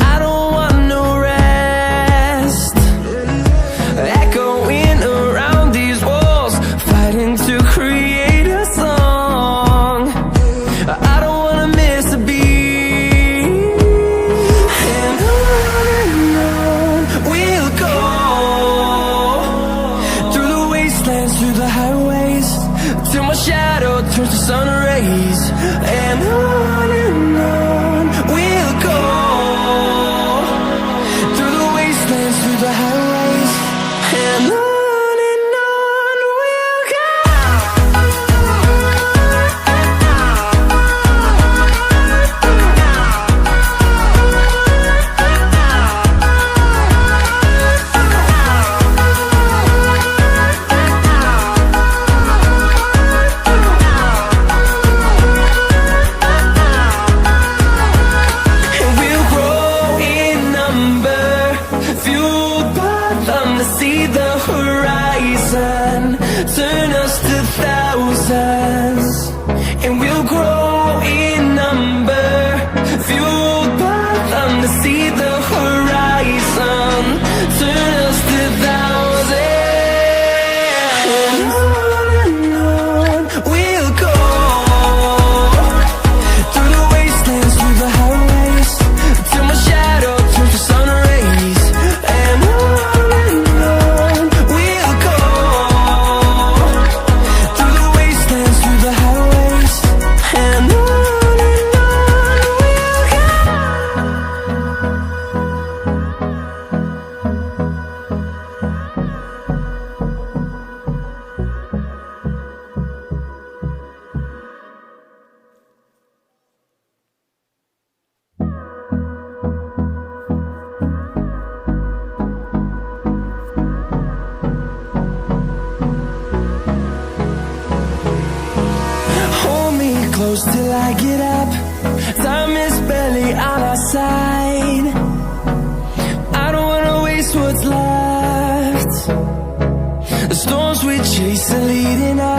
I don't want no rest, echoing around these walls, fighting to create a song. I don't wanna miss a beat, and on we'll go, through the wastelands, through the highways, till my shadow turns to sun rays. And on we'll go, through the wastelands, through the highways, and on we'll go. And we'll grow in number, fueled by them to see the horizon, turn us to thousands. And we'll grow in number, fueled by them to see the horizon, turn us to thousands. And on we'll go, through the wastelands, through the highways, till my shadow turns to sun rays. And on we'll go, through the wastelands, through the highways, and on we'll go. Hold me close till I get up, time is barely on our side. I don't wanna waste what's left, the storms we chase are leading us.